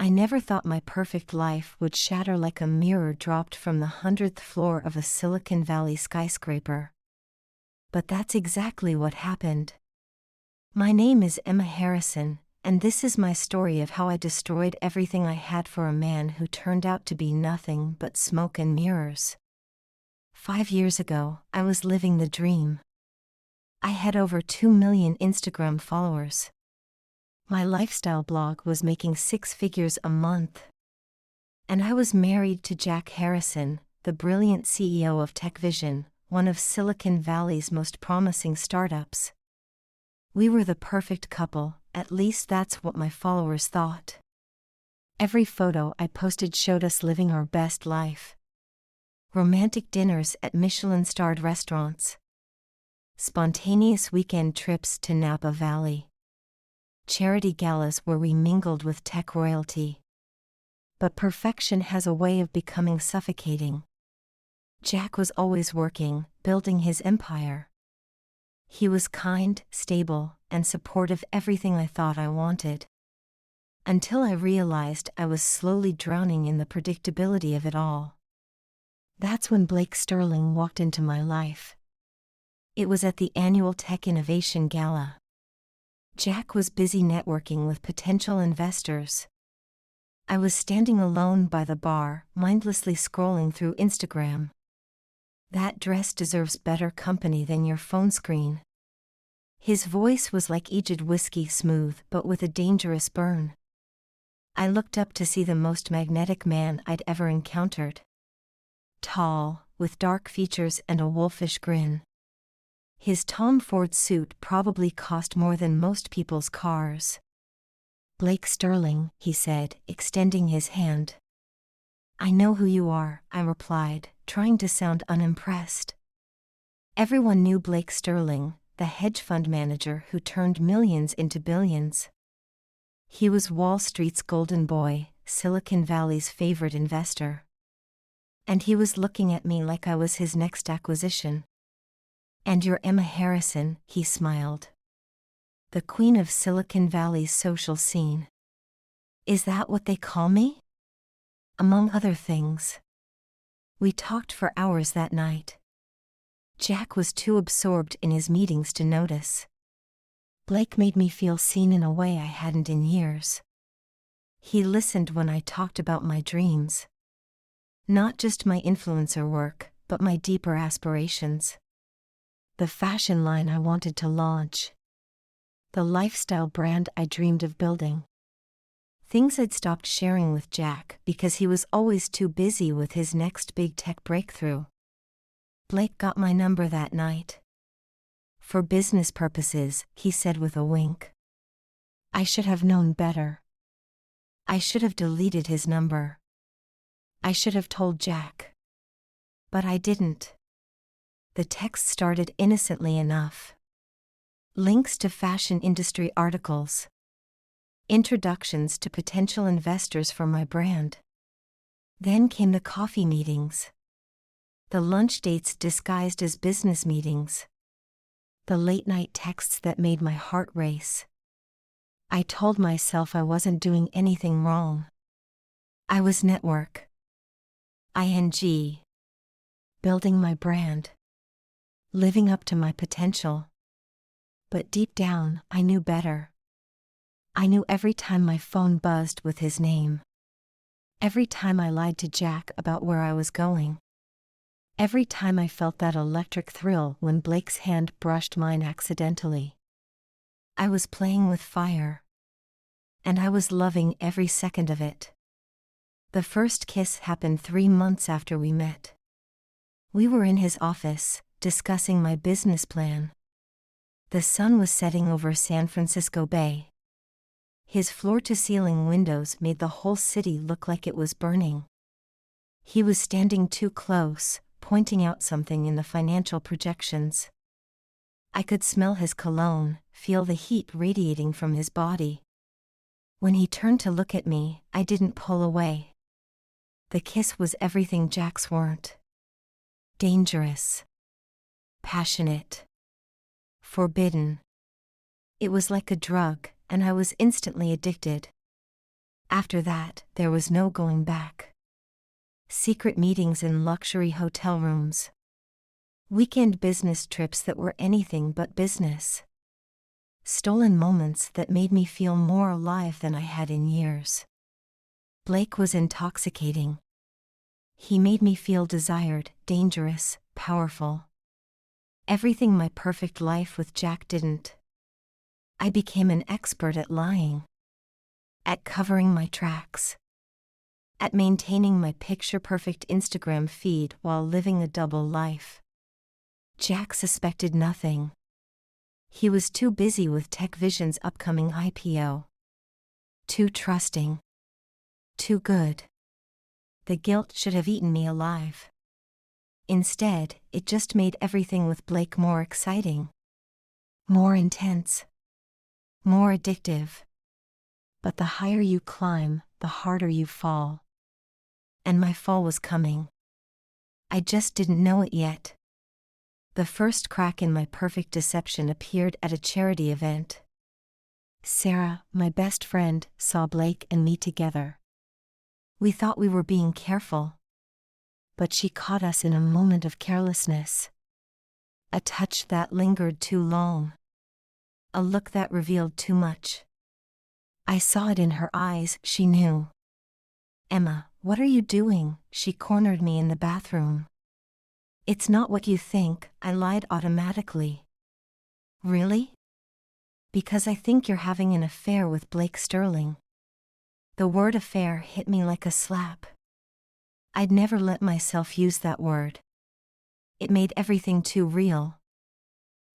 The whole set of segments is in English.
I never thought my perfect life would shatter like a mirror dropped from the 100th floor of a Silicon Valley skyscraper. But that's exactly what happened. My name is Emma Harrison, and this is my story of how I destroyed everything I had for a man who turned out to be nothing but smoke and mirrors. 5 years ago, I was living the dream. I had over 2 million Instagram followers. My lifestyle blog was making 6 figures a month. And I was married to Jack Harrison, the brilliant CEO of TechVision, one of Silicon Valley's most promising startups. We were the perfect couple, at least that's what my followers thought. Every photo I posted showed us living our best life. Romantic dinners at Michelin-starred restaurants. Spontaneous weekend trips to Napa Valley. Charity galas where we mingled with tech royalty. But perfection has a way of becoming suffocating. Jack was always working, building his empire. He was kind, stable, and supportive everything I thought I wanted. Until I realized I was slowly drowning in the predictability of it all. That's when Blake Sterling walked into my life. It was at the annual Tech Innovation Gala. Jack was busy networking with potential investors. I was standing alone by the bar, mindlessly scrolling through Instagram. That dress deserves better company than your phone screen. His voice was like aged whiskey, smooth but with a dangerous burn. I looked up to see the most magnetic man I'd ever encountered. Tall, with dark features and a wolfish grin. His Tom Ford suit probably cost more than most people's cars. "Blake Sterling," he said, extending his hand. "I know who you are," I replied, trying to sound unimpressed. Everyone knew Blake Sterling, the hedge fund manager who turned millions into billions. He was Wall Street's golden boy, Silicon Valley's favorite investor. And he was looking at me like I was his next acquisition. "And you're Emma Harrison," he smiled. "The queen of Silicon Valley's social scene." "Is that what they call me?" "Among other things." We talked for hours that night. Jack was too absorbed in his meetings to notice. Blake made me feel seen in a way I hadn't in years. He listened when I talked about my dreams. Not just my influencer work, but my deeper aspirations. The fashion line I wanted to launch. The lifestyle brand I dreamed of building. Things I'd stopped sharing with Jack because he was always too busy with his next big tech breakthrough. Blake got my number that night. "For business purposes," he said with a wink. I should have known better. I should have deleted his number. I should have told Jack. But I didn't. The text started innocently enough. Links to fashion industry articles. Introductions to potential investors for my brand. Then came the coffee meetings. The lunch dates disguised as business meetings. The late-night texts that made my heart race. I told myself I wasn't doing anything wrong. I was network. ING. Building my brand. Living up to my potential. But deep down, I knew better. I knew every time my phone buzzed with his name. Every time I lied to Jack about where I was going. Every time I felt that electric thrill when Blake's hand brushed mine accidentally. I was playing with fire. And I was loving every second of it. The first kiss happened 3 months after we met. We were in his office, discussing my business plan. The sun was setting over San Francisco Bay. His floor-to-ceiling windows made the whole city look like it was burning. He was standing too close, pointing out something in the financial projections. I could smell his cologne, feel the heat radiating from his body. When he turned to look at me, I didn't pull away. The kiss was everything Jack's weren't. Dangerous. Passionate. Forbidden. It was like a drug, and I was instantly addicted. After that, there was no going back. Secret meetings in luxury hotel rooms. Weekend business trips that were anything but business. Stolen moments that made me feel more alive than I had in years. Blake was intoxicating. He made me feel desired, dangerous, powerful. Everything my perfect life with Jack didn't. I became an expert at lying. At covering my tracks. At maintaining my picture-perfect Instagram feed while living a double life. Jack suspected nothing. He was too busy with Tech Vision's upcoming IPO. Too trusting. Too good. The guilt should have eaten me alive. Instead, it just made everything with Blake more exciting. More intense. More addictive. But the higher you climb, the harder you fall. And my fall was coming. I just didn't know it yet. The first crack in my perfect deception appeared at a charity event. Sarah, my best friend, saw Blake and me together. We thought we were being careful. But she caught us in a moment of carelessness. A touch that lingered too long. A look that revealed too much. I saw it in her eyes, she knew. Emma, what are you doing? She cornered me in the bathroom. It's not what you think, I lied automatically. Really? Because I think you're having an affair with Blake Sterling. The word affair hit me like a slap. I'd never let myself use that word. It made everything too real.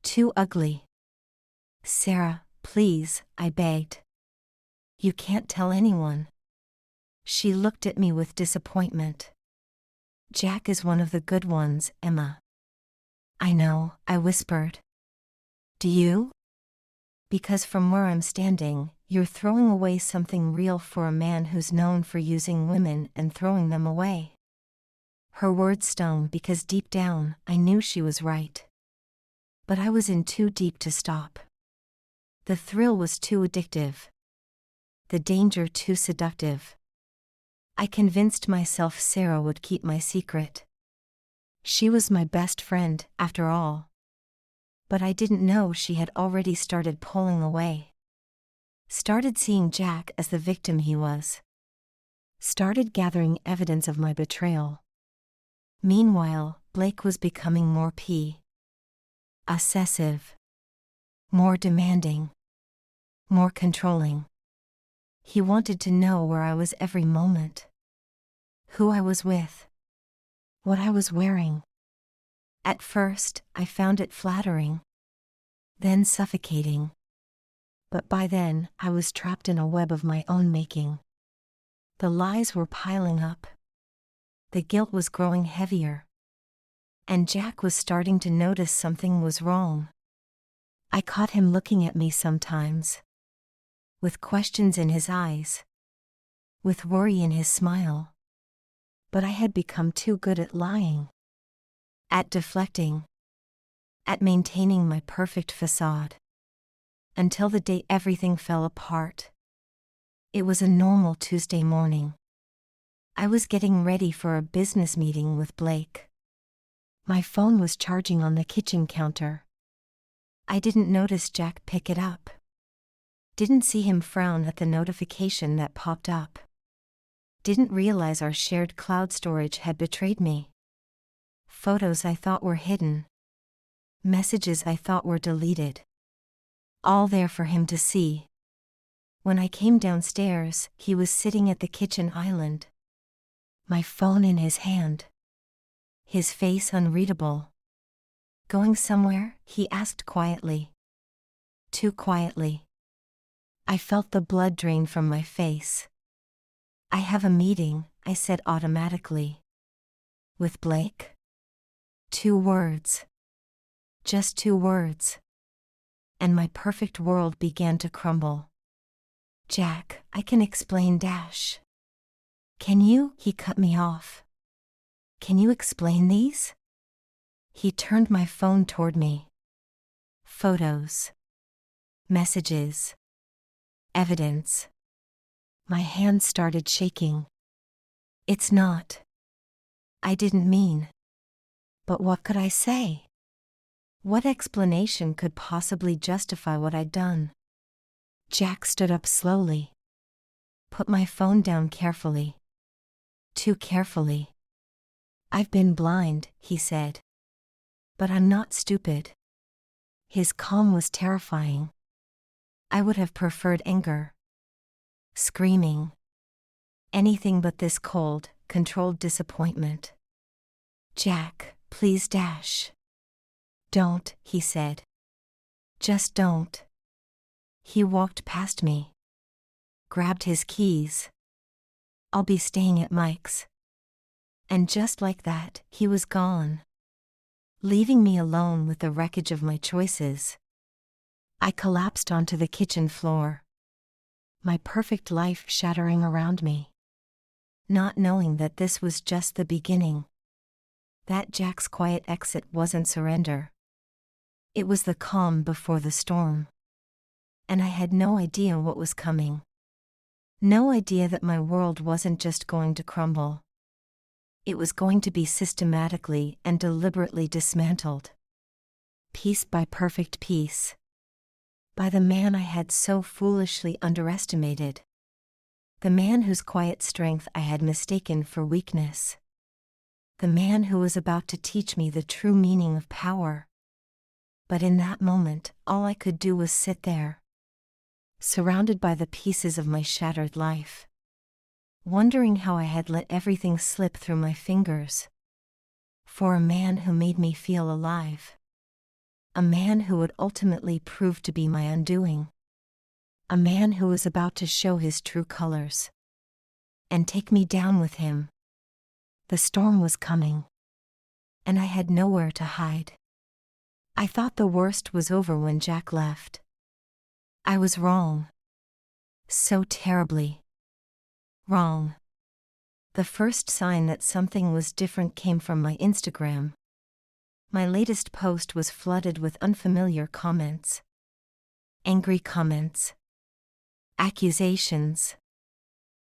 Too ugly. Sarah, please, I begged. You can't tell anyone. She looked at me with disappointment. Jack is one of the good ones, Emma. I know, I whispered. Do you? Because from where I'm standing, you're throwing away something real for a man who's known for using women and throwing them away. Her words stung because deep down, I knew she was right. But I was in too deep to stop. The thrill was too addictive. The danger too seductive. I convinced myself Sarah would keep my secret. She was my best friend, after all. But I didn't know she had already started pulling away. Started seeing Jack as the victim he was. Started gathering evidence of my betrayal. Meanwhile, Blake was becoming more obsessive. More demanding. More controlling. He wanted to know where I was every moment. Who I was with. What I was wearing. At first, I found it flattering. Then suffocating. But by then, I was trapped in a web of my own making. The lies were piling up. The guilt was growing heavier. And Jack was starting to notice something was wrong. I caught him looking at me sometimes. With questions in his eyes. With worry in his smile. But I had become too good at lying. At deflecting. At maintaining my perfect facade. Until the day everything fell apart. It was a normal Tuesday morning. I was getting ready for a business meeting with Blake. My phone was charging on the kitchen counter. I didn't notice Jack pick it up. Didn't see him frown at the notification that popped up. Didn't realize our shared cloud storage had betrayed me. Photos I thought were hidden. Messages I thought were deleted. All there for him to see. When I came downstairs, he was sitting at the kitchen island. My phone in his hand. His face unreadable. Going somewhere? He asked quietly. Too quietly. I felt the blood drain from my face. I have a meeting, I said automatically. With Blake? 2 words. Just 2 words. And my perfect world began to crumble. Jack, I can explain dash. Can you? He cut me off. Can you explain these? He turned my phone toward me. Photos. Messages. Evidence. My hands started shaking. It's not. I didn't mean. But what could I say? What explanation could possibly justify what I'd done? Jack stood up slowly. Put my phone down carefully. Too carefully. I've been blind, he said. But I'm not stupid. His calm was terrifying. I would have preferred anger. Screaming. Anything but this cold, controlled disappointment. Jack, please dash. Don't, he said. Just don't. He walked past me. Grabbed his keys. I'll be staying at Mike's. And just like that, he was gone. Leaving me alone with the wreckage of my choices. I collapsed onto the kitchen floor. My perfect life shattering around me. Not knowing that this was just the beginning. That Jack's quiet exit wasn't surrender. It was the calm before the storm. And I had no idea what was coming. No idea that my world wasn't just going to crumble. It was going to be systematically and deliberately dismantled. Piece by perfect piece. By the man I had so foolishly underestimated. The man whose quiet strength I had mistaken for weakness. The man who was about to teach me the true meaning of power. But in that moment, all I could do was sit there. Surrounded by the pieces of my shattered life. Wondering how I had let everything slip through my fingers. For a man who made me feel alive. A man who would ultimately prove to be my undoing. A man who was about to show his true colors. And take me down with him. The storm was coming. And I had nowhere to hide. I thought the worst was over when Jack left. I was wrong. So terribly. Wrong. The first sign that something was different came from my Instagram. My latest post was flooded with unfamiliar comments. Angry comments. Accusations.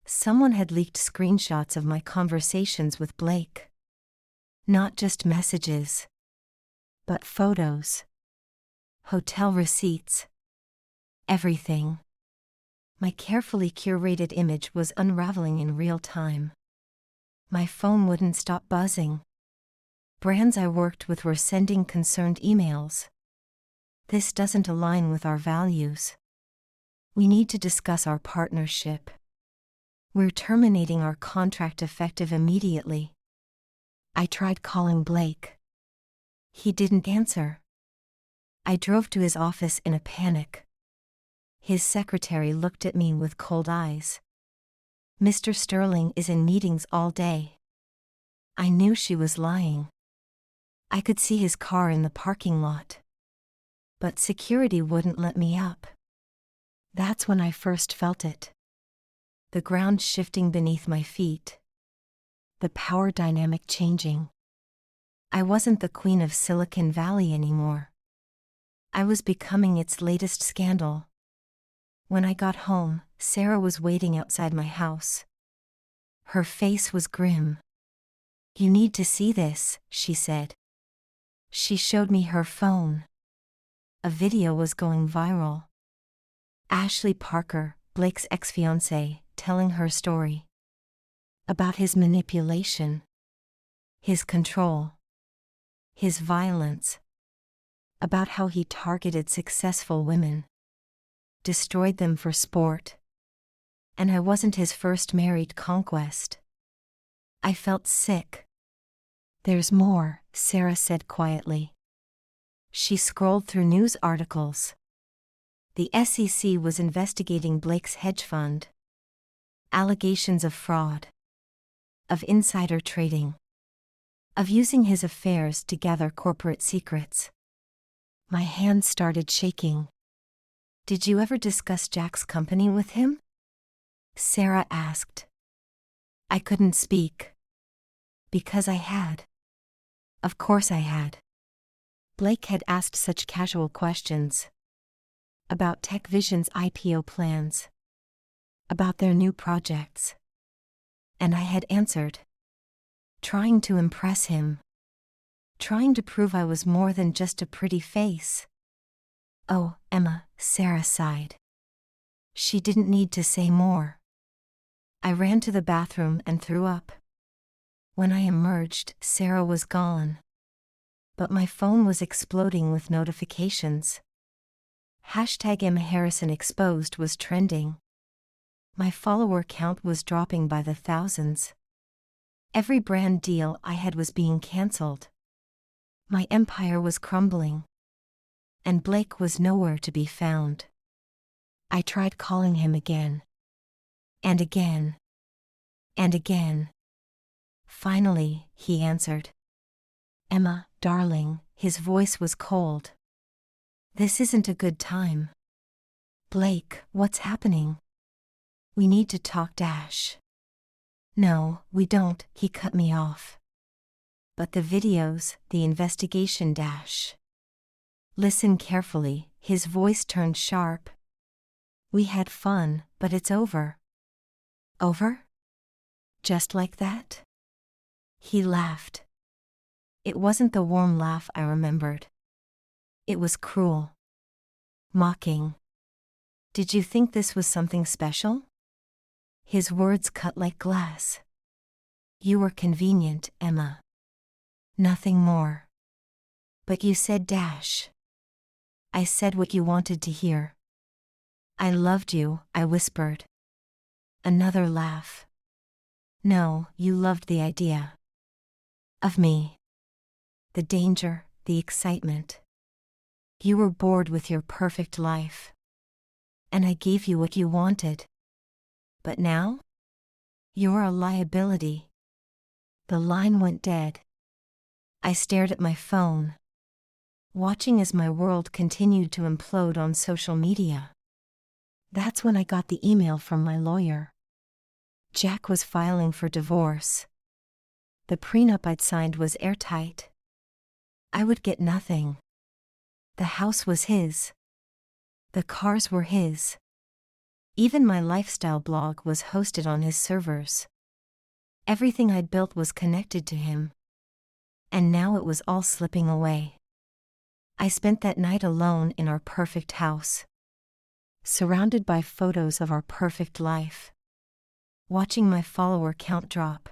Someone had leaked screenshots of my conversations with Blake. Not just messages. But photos. Hotel receipts. Everything. My carefully curated image was unraveling in real time. My phone wouldn't stop buzzing. Brands I worked with were sending concerned emails. This doesn't align with our values. We need to discuss our partnership. We're terminating our contract effective immediately. I tried calling Blake. He didn't answer. I drove to his office in a panic. His secretary looked at me with cold eyes. Mr. Sterling is in meetings all day. I knew she was lying. I could see his car in the parking lot. But security wouldn't let me up. That's when I first felt it. The ground shifting beneath my feet. The power dynamic changing. I wasn't the queen of Silicon Valley anymore. I was becoming its latest scandal. When I got home, Sarah was waiting outside my house. Her face was grim. "You need to see this," she said. She showed me her phone. A video was going viral. Ashley Parker, Blake's ex-fiancée, telling her story. About his manipulation. His control. His violence. About how he targeted successful women. Destroyed them for sport. And I wasn't his first married conquest. I felt sick. "There's more," Sarah said quietly. She scrolled through news articles. The SEC was investigating Blake's hedge fund. Allegations of fraud. Of insider trading. Of using his affairs to gather corporate secrets. My hands started shaking. "Did you ever discuss Jack's company with him?" Sarah asked. I couldn't speak. Because I had. Of course I had. Blake had asked such casual questions. About TechVision's IPO plans. about their new projects. And I had answered, trying to impress him, trying to prove I was more than just a pretty face. Oh, Emma, Sarah sighed. She didn't need to say more. I ran to the bathroom and threw up. When I emerged, Sarah was gone. But my phone was exploding with notifications. Hashtag Emma Harrison Exposed was trending. My follower count was dropping by the thousands. Every brand deal I had was being cancelled. My empire was crumbling. And Blake was nowhere to be found. I tried calling him again. And again. And again. Finally, he answered. Emma, darling, his voice was cold. This isn't a good time. Blake, what's happening? We need to talk. No, we don't, he cut me off. But the videos, the investigation. Listen carefully, his voice turned sharp. We had fun, but it's over. Over? Just like that? He laughed. It wasn't the warm laugh I remembered. It was cruel. Mocking. Did you think this was something special? His words cut like glass. You were convenient, Emma. Nothing more. But you said. I said what you wanted to hear. I loved you, I whispered. Another laugh. No, you loved the idea. Of me. The danger, the excitement. You were bored with your perfect life. And I gave you what you wanted. But now? You're a liability. The line went dead. I stared at my phone, watching as my world continued to implode on social media. That's when I got the email from my lawyer. Jack was filing for divorce. The prenup I'd signed was airtight. I would get nothing. The house was his. The cars were his. Even my lifestyle blog was hosted on his servers. Everything I'd built was connected to him. And now it was all slipping away. I spent that night alone in our perfect house, surrounded by photos of our perfect life, watching my follower count drop,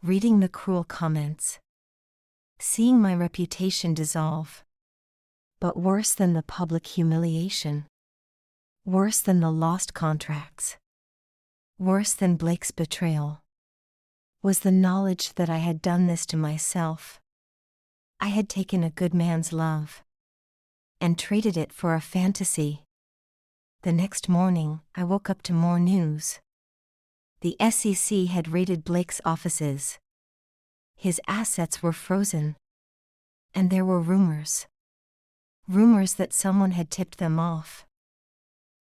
reading the cruel comments, seeing my reputation dissolve. But worse than the public humiliation, worse than the lost contracts, worse than Blake's betrayal, was the knowledge that I had done this to myself. I had taken a good man's love and traded it for a fantasy. The next morning, I woke up to more news. The SEC had raided Blake's offices. His assets were frozen. And there were rumors. Rumors that someone had tipped them off.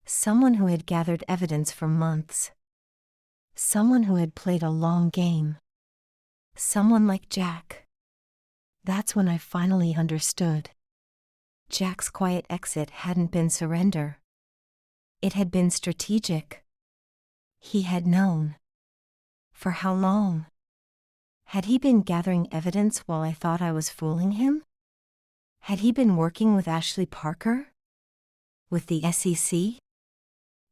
Someone who had gathered evidence for months. Someone who had played a long game. Someone like Jack. That's when I finally understood. Jack's quiet exit hadn't been surrender. It had been strategic. He had known. For how long? Had he been gathering evidence while I thought I was fooling him? Had he been working with Ashley Parker? With the SEC?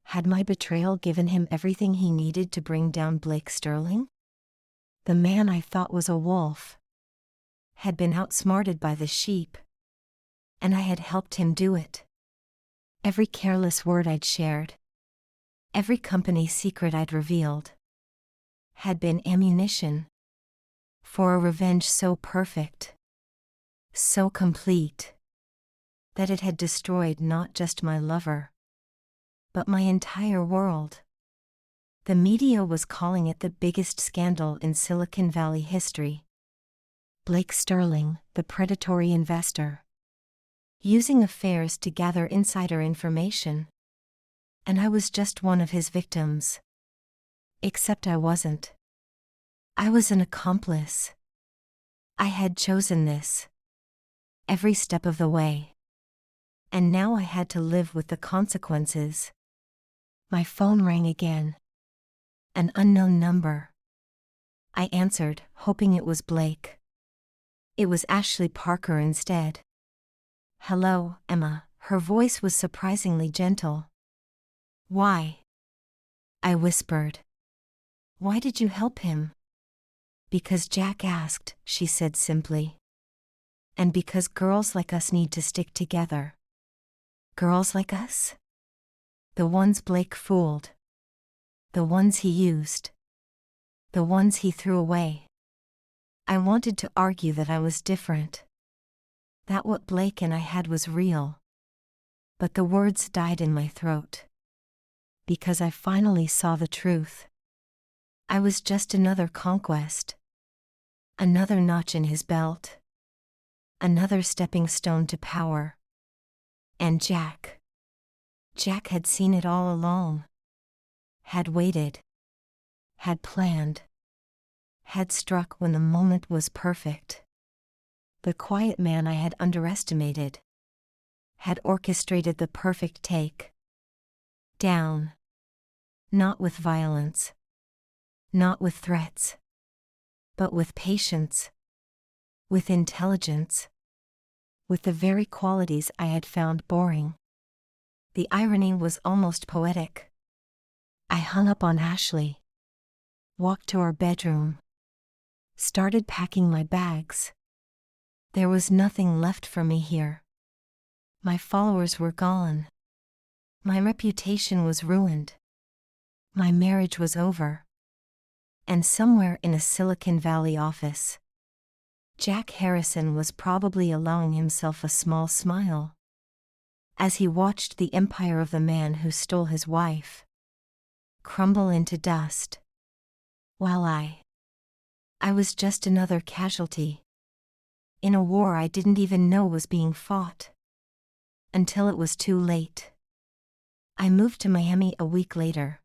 Had my betrayal given him everything he needed to bring down Blake Sterling? The man I thought was a wolf had been outsmarted by the sheep, and I had helped him do it. Every careless word I'd shared, every company secret I'd revealed, had been ammunition for a revenge so perfect, so complete, that it had destroyed not just my lover, but my entire world. The media was calling it the biggest scandal in Silicon Valley history. Blake Sterling, the predatory investor, using affairs to gather insider information. And I was just one of his victims. Except I wasn't. I was an accomplice. I had chosen this every step of the way. And now I had to live with the consequences. My phone rang again. An unknown number. I answered, hoping it was Blake. It was Ashley Parker instead. "Hello, Emma." Her voice was surprisingly gentle. "Why?" I whispered. "Why did you help him?" "Because Jack asked," she said simply. "And because girls like us need to stick together." Girls like us? The ones Blake fooled. The ones he used. The ones he threw away. I wanted to argue that I was different. That what Blake and I had was real. But the words died in my throat. Because I finally saw the truth. I was just another conquest. Another notch in his belt. Another stepping stone to power. And Jack had seen it all along. Had waited. Had planned. Had struck when the moment was perfect. The quiet man I had underestimated. Had orchestrated the perfect take. Down. Not with violence. Not with threats. But with patience. With intelligence. With the very qualities I had found boring. The irony was almost poetic. I hung up on Ashley. Walked to our bedroom. Started packing my bags. There was nothing left for me here. My followers were gone. My reputation was ruined. My marriage was over. And somewhere in a Silicon Valley office, Jack Harrison was probably allowing himself a small smile as he watched the empire of the man who stole his wife crumble into dust, while I was just another casualty in a war I didn't even know was being fought. Until it was too late. I moved to Miami a week later.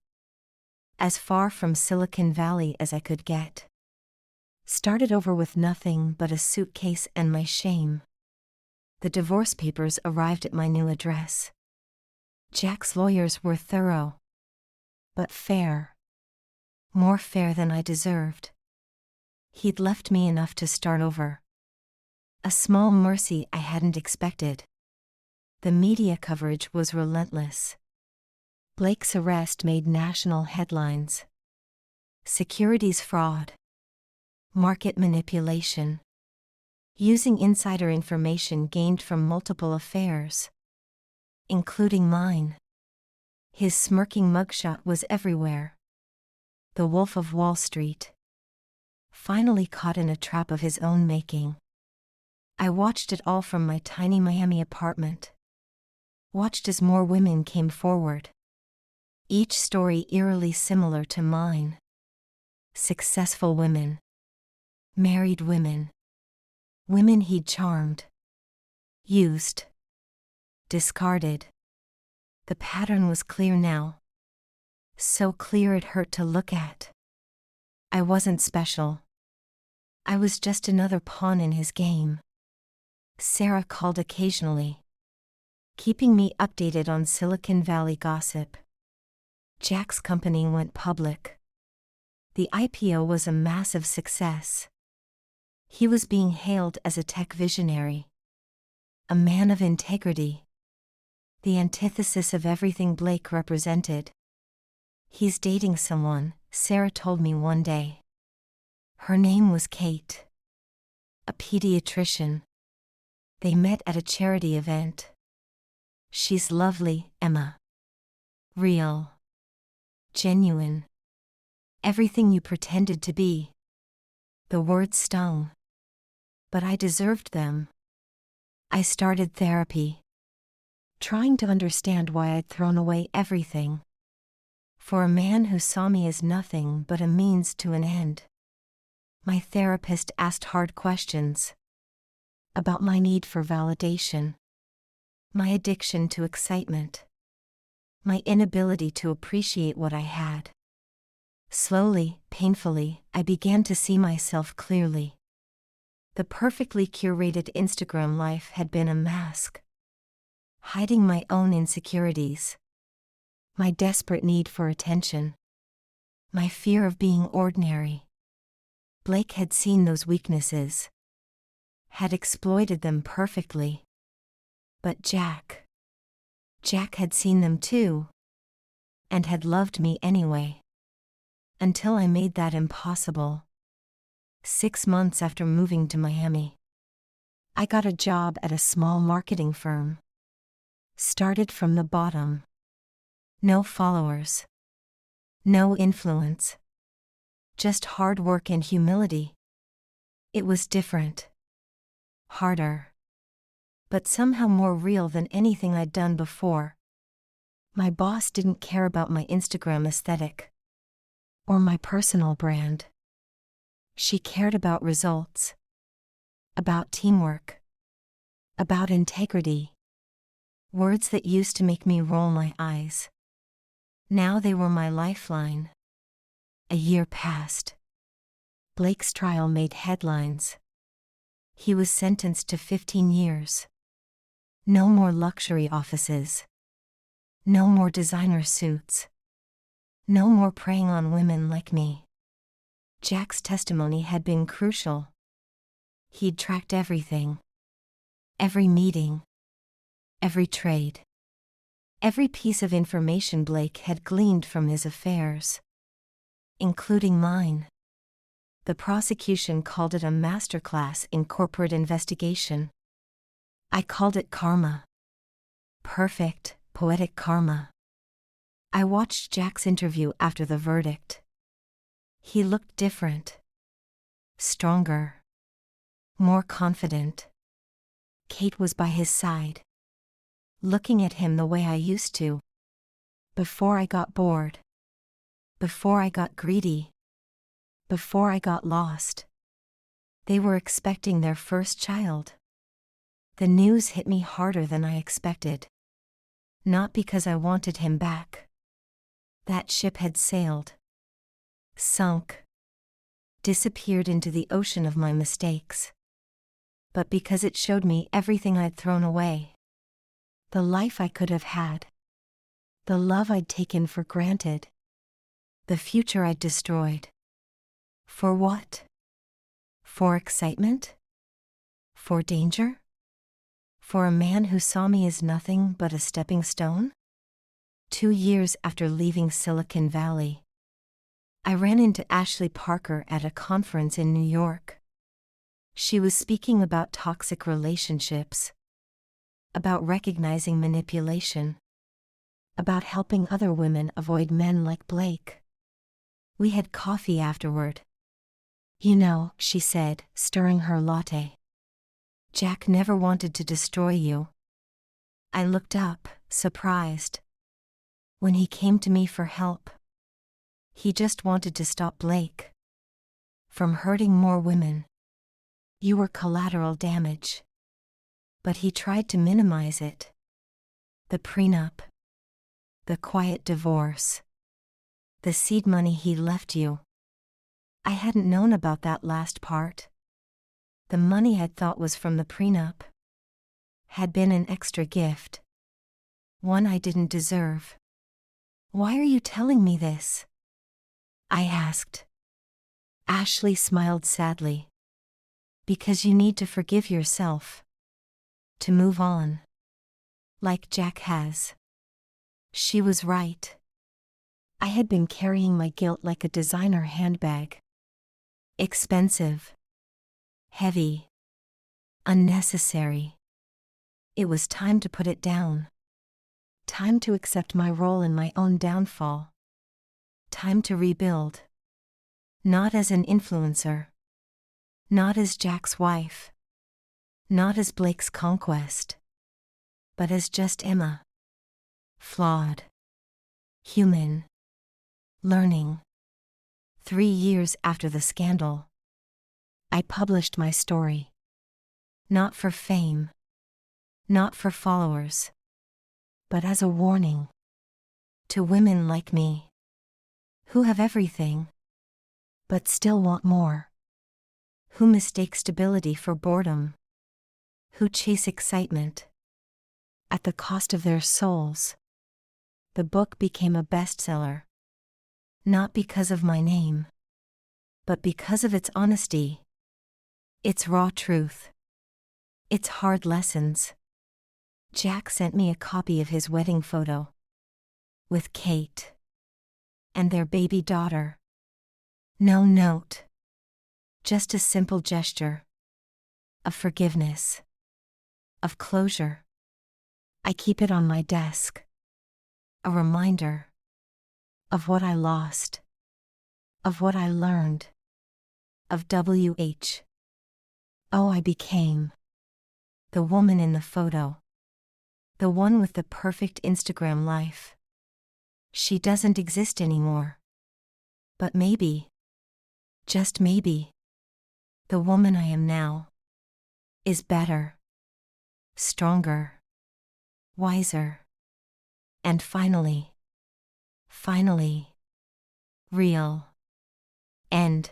As far from Silicon Valley as I could get. Started over with nothing but a suitcase and my shame. The divorce papers arrived at my new address. Jack's lawyers were thorough. But fair. More fair than I deserved. He'd left me enough to start over. A small mercy I hadn't expected. The media coverage was relentless. Blake's arrest made national headlines. Securities fraud. Market manipulation. Using insider information gained from multiple affairs. Including mine. His smirking mugshot was everywhere. The Wolf of Wall Street. Finally caught in a trap of his own making. I watched it all from my tiny Miami apartment. Watched as more women came forward. Each story eerily similar to mine. Successful women. Married women. Women he'd charmed. Used. Discarded. The pattern was clear now. So clear it hurt to look at. I wasn't special. I was just another pawn in his game. Sarah called occasionally, keeping me updated on Silicon Valley gossip. Jack's company went public. The IPO was a massive success. He was being hailed as a tech visionary. A man of integrity. The antithesis of everything Blake represented. He's dating someone, Sarah told me one day. Her name was Kate. A pediatrician. They met at a charity event. She's lovely, Emma. Real. Genuine. Everything you pretended to be. The words stung. But I deserved them. I started therapy. Trying to understand why I'd thrown away everything. For a man who saw me as nothing but a means to an end. My therapist asked hard questions. About my need for validation. My addiction to excitement. My inability to appreciate what I had. Slowly, painfully, I began to see myself clearly. The perfectly curated Instagram life had been a mask. Hiding my own insecurities. My desperate need for attention. My fear of being ordinary. Blake had seen those weaknesses. Had exploited them perfectly. But Jack had seen them too. And had loved me anyway. Until I made that impossible. 6 months after moving to Miami, I got a job at a small marketing firm. Started from the bottom. No followers. No influence. Just hard work and humility. It was different. Harder. But somehow more real than anything I'd done before. My boss didn't care about my Instagram aesthetic. Or my personal brand. She cared about results. About teamwork. About integrity. Words that used to make me roll my eyes. Now they were my lifeline. A year passed. Blake's trial made headlines. He was sentenced to 15 years. No more luxury offices. No more designer suits. No more preying on women like me. Jack's testimony had been crucial. He'd tracked everything. Every meeting. Every trade. Every piece of information Blake had gleaned from his affairs. Including mine. The prosecution called it a masterclass in corporate investigation. I called it karma. Perfect, poetic karma. I watched Jack's interview after the verdict. He looked different. Stronger. More confident. Kate was by his side. Looking at him the way I used to. Before I got bored. Before I got greedy. Before I got lost. They were expecting their first child. The news hit me harder than I expected. Not because I wanted him back. That ship had sailed. Sunk. Disappeared into the ocean of my mistakes. But because it showed me everything I'd thrown away. The life I could have had. The love I'd taken for granted. The future I'd destroyed. For what? For excitement? For danger? For a man who saw me as nothing but a stepping stone? 2 years after leaving Silicon Valley, I ran into Ashley Parker at a conference in New York. She was speaking about toxic relationships. About recognizing manipulation. About helping other women avoid men like Blake. We had coffee afterward. You know, she said, stirring her latte. Jack never wanted to destroy you. I looked up, surprised. When he came to me for help, he just wanted to stop Blake from hurting more women. You were collateral damage. But he tried to minimize it. The prenup. The quiet divorce. The seed money he left you. I hadn't known about that last part. The money I'd thought was from the prenup had been an extra gift. One I didn't deserve. Why are you telling me this? I asked. Ashley smiled sadly. Because you need to forgive yourself. To move on. Like Jack has. She was right. I had been carrying my guilt like a designer handbag. Expensive. Heavy. Unnecessary. It was time to put it down. Time to accept my role in my own downfall. Time to rebuild. Not as an influencer. Not as Jack's wife. Not as Blake's conquest. But as just Emma. Flawed. Human. Learning. 3 years after the scandal, I published my story. Not for fame. Not for followers. But as a warning. To women like me. Who have everything. But still want more. Who mistake stability for boredom. Who chase excitement. At the cost of their souls. The book became a bestseller. Not because of my name, but because of its honesty, its raw truth, its hard lessons. Jack sent me a copy of his wedding photo with Kate and their baby daughter. No note, just a simple gesture of forgiveness, of closure. I keep it on my desk, a reminder of what I lost, of what I learned, of I became the woman in the photo, the one with the perfect Instagram life. She doesn't exist anymore. But maybe, just maybe, the woman I am now is better, stronger, wiser, and finally, real. End.